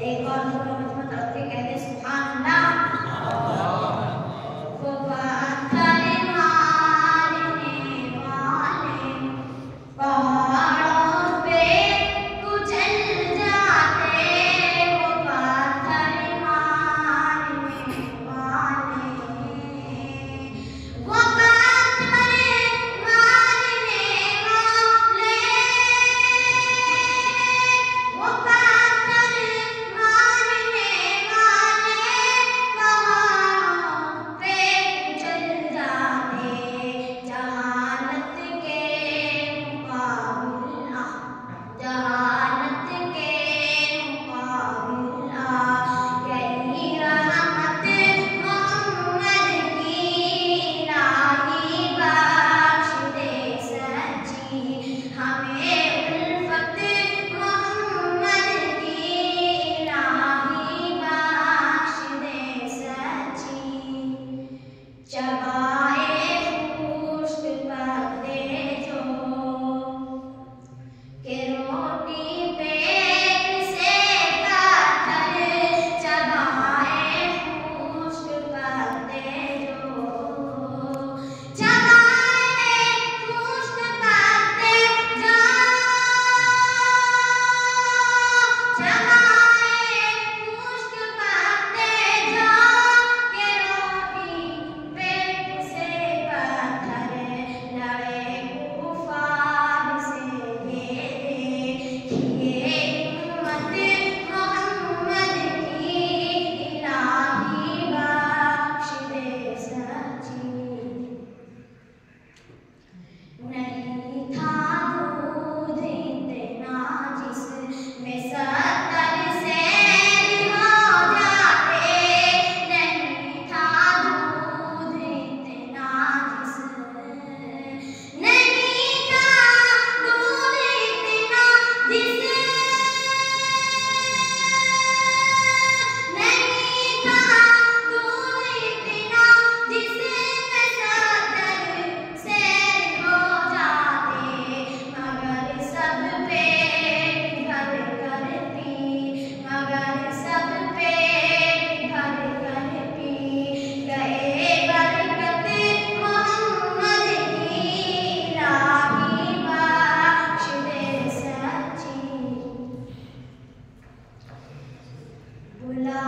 एक और पूरा मजमा तरफ के कहते सुभान अल्लाह। वो पत्थर मारने वाले पहाड़ों पे कुचल जाते, वो पत्थर मारने वाले, वो पत्थर मारने वाले, वो पत्थर मारने वाले पहाड़ों पे कुचल जाते, जहानत के मुकाबिला, जहानत के मुकाबिला, यही रहमत मोहम्मद की इलाही बख्श दे सच्ची, हमें उल्फत मोहम्मद की इलाही बख्श दे सच्ची। चबाए पुष्ट पत्ते जो के रोटी पेट से पत्थर, चबाए पुष्ट पत्ते जो, चबाए पुष्ट पत्ते जो, चबाए पुष्ट पत्ते जो, के रोटी पेट से पत्थर, लड़े कुफार से ये हिम्मत मोहम्मद की इलाही बख्श दे सच्ची। नहीं था दूध इतना जिसमें 70 सैर हो जाते, नहीं था दूध इतना जिसमें, नहीं था दूध इतना जिसमें, नहीं था दूध इतना जिसमें 70 सैर हो जाते, मगर सब पेट भर कर पी, मगर सब पेट भर कर पी गए, बरकत मोहम्मद की इलाही बख्श दे सच्ची। बुला